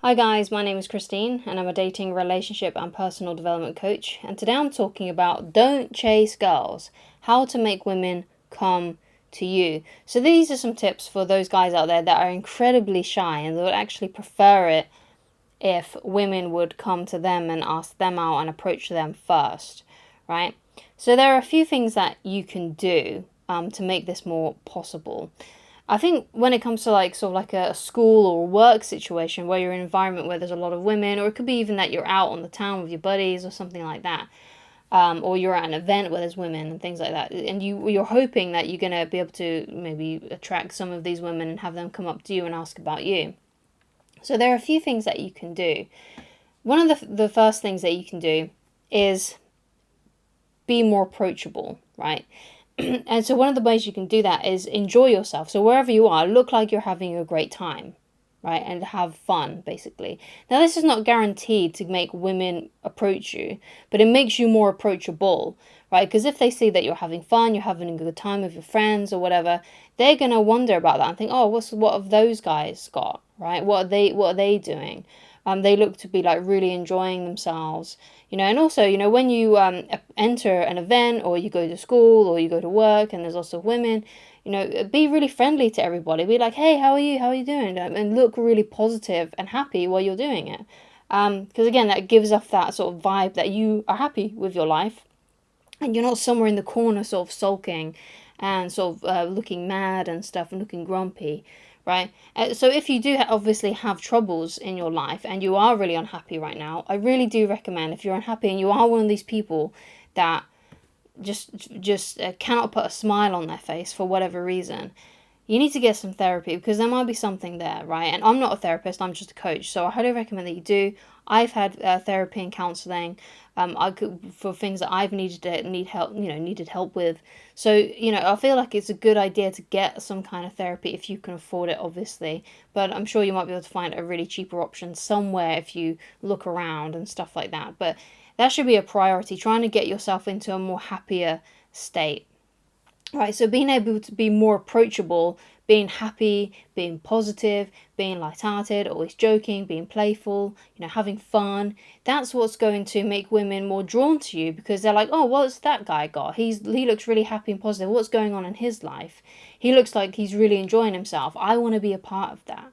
Hi guys, my name is Christine and I'm a dating, relationship and personal development coach, and today I'm talking about don't chase girls, how to make women come to you. So these are some tips for those guys out there that are incredibly shy and they would actually prefer it if women would come to them and ask them out and approach them first, right? So there are a few things that you can do to make this more possible. I think when it comes to a school or work situation where you're in an environment where there's a lot of women, or it could be even that you're out on the town with your buddies or something like that, or you're at an event where there's women and things like that, and you're hoping that you're gonna be able to maybe attract some of these women and have them come up to you and ask about you. So there are a few things that you can do. One of the first things that you can do is be more approachable, right? And so one of the ways you can do that is enjoy yourself. So wherever you are, look like you're having a great time, right? And have fun, basically. Now, this is not guaranteed to make women approach you, but it makes you more approachable, right? Because if they see that you're having fun, you're having a good time with your friends or whatever, they're gonna wonder about that and think, oh, what have those guys got, right? What are they doing? They look to be like really enjoying themselves, and also, when you enter an event or you go to school or you go to work and there's lots of women, be really friendly to everybody. Be like, hey, how are you? How are you doing? And look really positive and happy while you're doing it. Because again, that gives off that sort of vibe that you are happy with your life and you're not somewhere in the corner sort of sulking and sort of looking mad and stuff and looking grumpy, right? So if you do obviously have troubles in your life and you are really unhappy right now, I really do recommend, if you're unhappy and you are one of these people that just cannot put a smile on their face for whatever reason, you need to get some therapy because there might be something there, right? And I'm not a therapist, I'm just a coach, so I highly recommend that you do. I've had therapy and counselling for things that I've needed help with. So, I feel like it's a good idea to get some kind of therapy if you can afford it, obviously. But I'm sure you might be able to find a really cheaper option somewhere if you look around and stuff like that. But that should be a priority, trying to get yourself into a more happier state. Right, so being able to be more approachable, being happy, being positive, being light-hearted, always joking, being playful, having fun, that's what's going to make women more drawn to you because they're like, oh, what's that guy got? He looks really happy and positive. What's going on in his life? He looks like he's really enjoying himself. I want to be a part of that,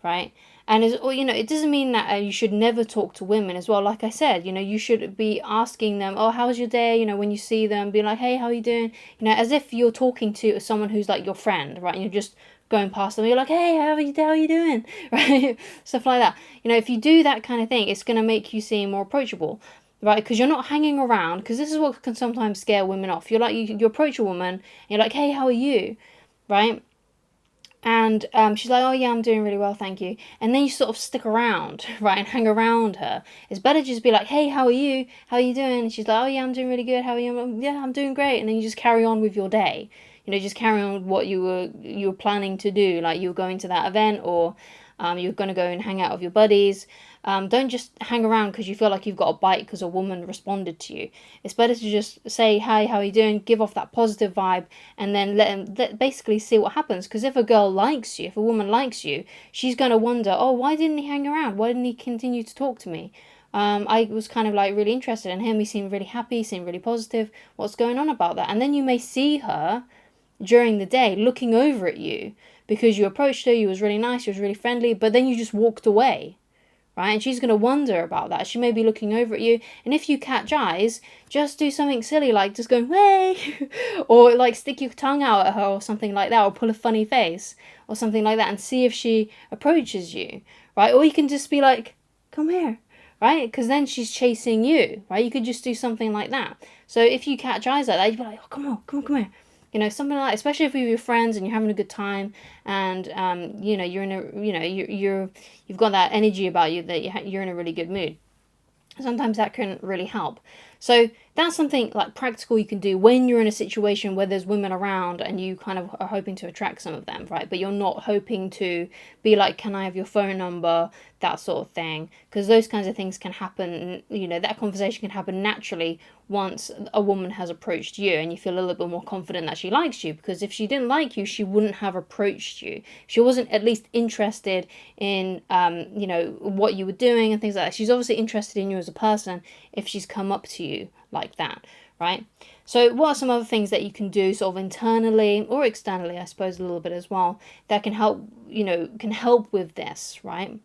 right? And it doesn't mean that you should never talk to women as well. Like I said, you should be asking them, oh, how's your day? When you see them, be like, hey, how are you doing? As if you're talking to someone who's like your friend, right? And you're just going past them, you're like, hey, how are you doing? Right? Stuff like that. If you do that kind of thing, it's going to make you seem more approachable, right? Because you're not hanging around, because this is what can sometimes scare women off. You're like, you approach a woman, and you're like, hey, how are you? Right? And she's like, oh yeah, I'm doing really well, thank you. And then you sort of stick around, right, and hang around her. It's better just be like, hey, how are you? How are you doing? And she's like, oh yeah, I'm doing really good. How are you? Yeah, I'm doing great. And then you just carry on with your day. Just carry on with what you were planning to do. Like you were going to that event, or you're going to go and hang out with your buddies. Don't just hang around because you feel like you've got a bite because a woman responded to you. It's better to just say, hi, how are you doing? Give off that positive vibe and then basically see what happens. Because if a girl likes you, if a woman likes you, she's going to wonder, oh, why didn't he hang around? Why didn't he continue to talk to me? I was kind of like really interested in him. He seemed really happy, seemed really positive. What's going on about that? And then you may see her during the day looking over at you because you approached her, you was really nice, you was really friendly, but then you just walked away, right? And she's going to wonder about that. She may be looking over at you, and if you catch eyes, just do something silly like just going, hey, or like stick your tongue out at her or something like that, or pull a funny face or something like that and see if she approaches you, right? Or you can just be like, come here, right? Because then she's chasing you, right? You could just do something like that. So if you catch eyes like that, you'd be like, oh, come here. Something like, especially if you're with your friends and you're having a good time, and you're in a, you've got that energy about you that you're in a really good mood. Sometimes that can really help. So that's something like practical you can do when you're in a situation where there's women around and you kind of are hoping to attract some of them, right? But you're not hoping to be like, can I have your phone number? That sort of thing. Because those kinds of things can happen, that conversation can happen naturally once a woman has approached you and you feel a little bit more confident that she likes you. Because if she didn't like you, she wouldn't have approached you. She wasn't at least interested in, what you were doing and things like that. She's obviously interested in you as a person if she's come up to you like that, right? So what are some other things that you can do sort of internally or externally, I suppose a little bit as well, that can help, with this, right?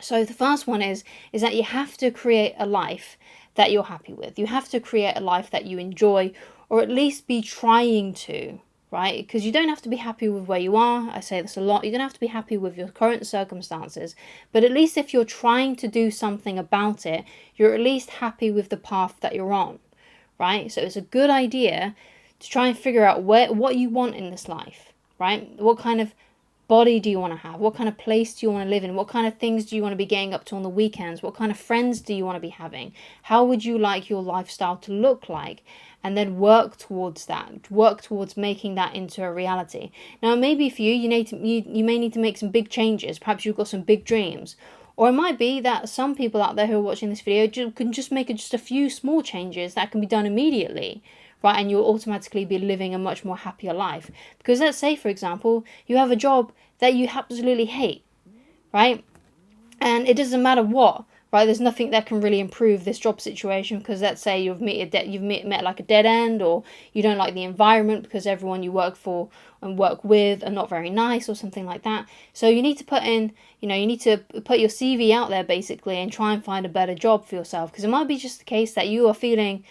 So the first one is that you have to create a life that you're happy with. You have to create a life that you enjoy, or at least be trying to, right? Because you don't have to be happy with where you are. I say this a lot. You don't have to be happy with your current circumstances, but at least if you're trying to do something about it, you're at least happy with the path that you're on, right? So it's a good idea to try and figure out what you want in this life, right? What kind of body do you want to have? What kind of place do you want to live in? What kind of things do you want to be getting up to on the weekends? What kind of friends do you want to be having? How would you like your lifestyle to look like? And then work towards that. Work towards making that into a reality. Now, maybe for you, you may need to make some big changes. Perhaps you've got some big dreams. Or it might be that some people out there who are watching this video can just make just a few small changes that can be done immediately, right? And you'll automatically be living a much more happier life. Because let's say, for example, you have a job that you absolutely hate, right? And it doesn't matter what, right? There's nothing that can really improve this job situation, because let's say you've met like a dead end, or you don't like the environment because everyone you work for and work with are not very nice, or something like that. So you need to put your CV out there basically and try and find a better job for yourself, because it might be just the case that you are feeling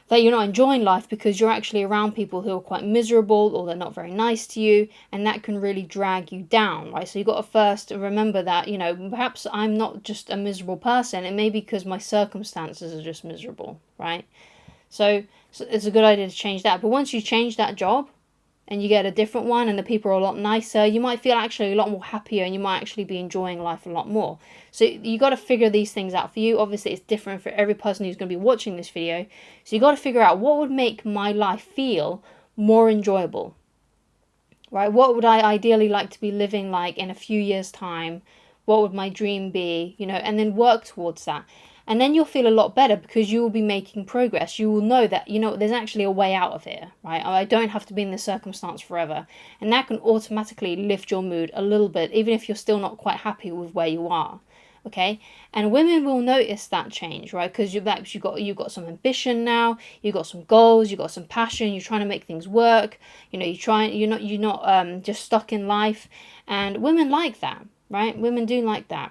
that you're not enjoying life because you're actually around people who are quite miserable, or they're not very nice to you, and that can really drag you down, right? So you've got to first remember that, perhaps I'm not just a miserable person, it may be because my circumstances are just miserable, right? So it's a good idea to change that. But once you change that job and you get a different one and the people are a lot nicer, you might feel actually a lot more happier, and you might actually be enjoying life a lot more. So you got to figure these things out for you. Obviously, it's different for every person who's going to be watching this video. So you got to figure out, what would make my life feel more enjoyable, right? What would I ideally like to be living like in a few years' time? What would my dream be? And then work towards that. And then you'll feel a lot better, because you will be making progress. You will know that, there's actually a way out of here, right? I don't have to be in this circumstance forever. And that can automatically lift your mood a little bit, even if you're still not quite happy with where you are, okay? And women will notice that change, right? Because you've got some ambition now, you've got some goals, you've got some passion, you're trying to make things work, you're not just stuck in life. And women like that, right? Women do like that,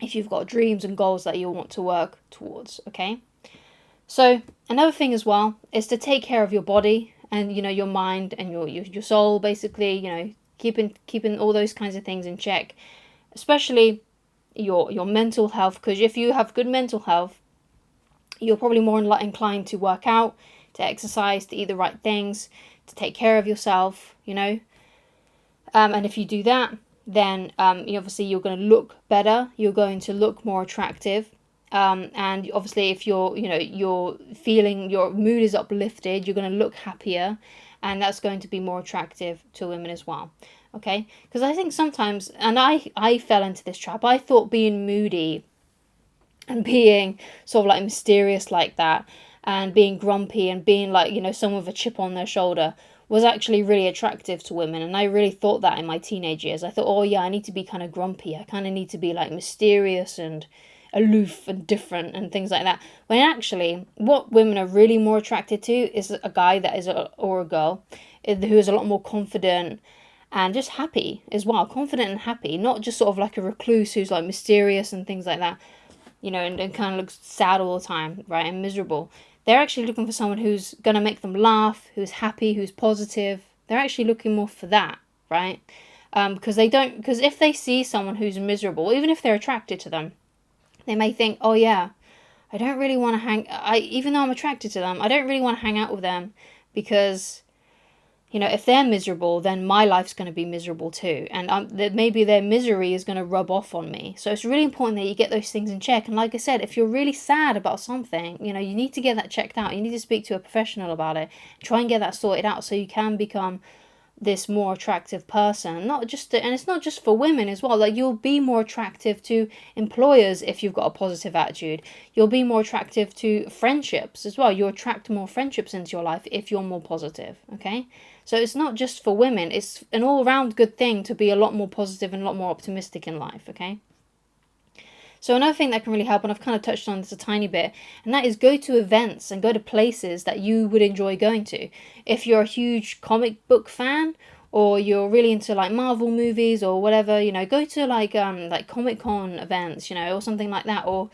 if you've got dreams and goals that you want to work towards, okay? So another thing as well is to take care of your body and, your mind and your soul, basically, keeping all those kinds of things in check, especially your mental health, because if you have good mental health, you're probably more inclined to work out, to exercise, to eat the right things, to take care of yourself, and if you do that, then obviously you're going to look better, you're going to look more attractive, and obviously if you're feeling your mood is uplifted, you're going to look happier, and that's going to be more attractive to women as well, okay? Because I think sometimes, and I fell into this trap, I thought being moody and being sort of like mysterious like that, and being grumpy and being like, someone with a chip on their shoulder was actually really attractive to women. And I really thought that in my teenage years. I thought, oh yeah, I need to be kind of grumpy. I kind of need to be like mysterious and aloof and different and things like that. When actually, what women are really more attracted to is a guy that is, or a girl, who is a lot more confident and just happy as well. Confident and happy, not just sort of like a recluse who's like mysterious and things like that, and kind of looks sad all the time, right, and miserable. They're actually looking for someone who's going to make them laugh, who's happy, who's positive. They're actually looking more for that, right? Because if they see someone who's miserable, even if they're attracted to them, they may think, oh yeah, I don't really want to even though I'm attracted to them, I don't really want to hang out with them, because if they're miserable, then my life's going to be miserable too. And maybe their misery is going to rub off on me. So it's really important that you get those things in check. And like I said, if you're really sad about something, you need to get that checked out. You need to speak to a professional about it. Try and get that sorted out so you can become this more attractive person. And it's not just for women as well. Like, you'll be more attractive to employers if you've got a positive attitude. You'll be more attractive to friendships as well. You'll attract more friendships into your life if you're more positive. Okay, so it's not just for women. It's an all-round good thing to be a lot more positive and a lot more optimistic in life. Okay. So another thing that can really help, and I've kind of touched on this a tiny bit, and that is go to events and go to places that you would enjoy going to. If you're a huge comic book fan, or you're really into like Marvel movies or whatever, go to like Comic-Con events, or something like that. Or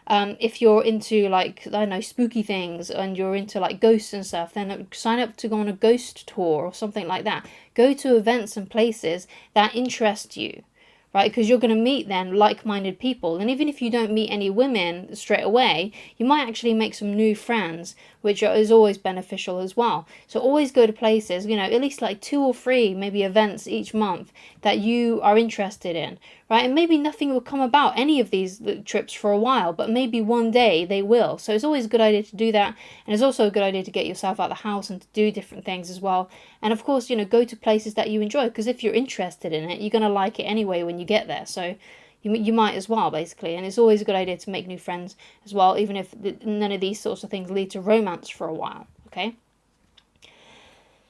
if you're into like, I don't know, spooky things and you're into like ghosts and stuff, then sign up to go on a ghost tour or something like that. Go to events and places that interest you. Right, because you're going to meet then like-minded people. And even if you don't meet any women straight away, you might actually make some new friends, which is always beneficial as well. So always go to places, at least like 2 or 3 maybe events each month that you are interested in, right? And maybe nothing will come about any of these trips for a while, but maybe one day they will. So it's always a good idea to do that. And it's also a good idea to get yourself out of the house and to do different things as well. And of course, go to places that you enjoy, because if you're interested in it, you're going to like it anyway when you get there. So you might as well, basically. And it's always a good idea to make new friends as well, even if none of these sorts of things lead to romance for a while. Okay.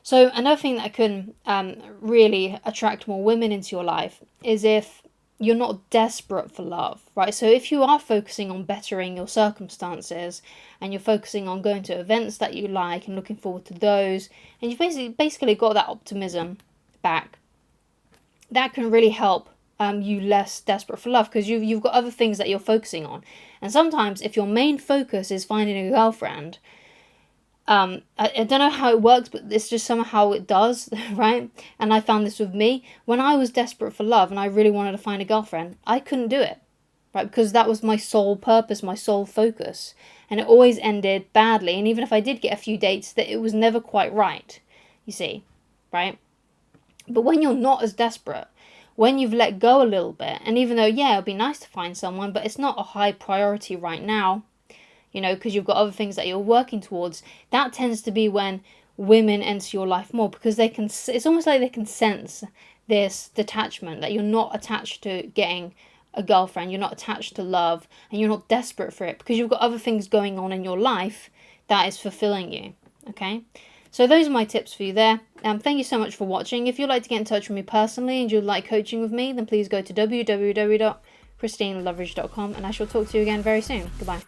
So another thing that can really attract more women into your life is if you're not desperate for love, right? So if you are focusing on bettering your circumstances and you're focusing on going to events that you like and looking forward to those, and you've basically got that optimism back, that can really help you less desperate for love, because you've got other things that you're focusing on. And sometimes if your main focus is finding a girlfriend, I don't know how it works, but it's just somehow it does, right? And I found this with me. When I was desperate for love and I really wanted to find a girlfriend, I couldn't do it, right? Because that was my sole purpose, my sole focus. And it always ended badly. And even if I did get a few dates, that it was never quite right, you see, right? But when you're not as desperate, when you've let go a little bit, and even though, yeah, it'd be nice to find someone, but it's not a high priority right now, because you've got other things that you're working towards, that tends to be when women enter your life more, because it's almost like they can sense this detachment, that you're not attached to getting a girlfriend, you're not attached to love, and you're not desperate for it, because you've got other things going on in your life that is fulfilling you. Okay, so those are my tips for you there. Thank you so much for watching. If you'd like to get in touch with me personally and you'd like coaching with me, then please go to www.christineloveridge.com, and I shall talk to you again very soon. Goodbye.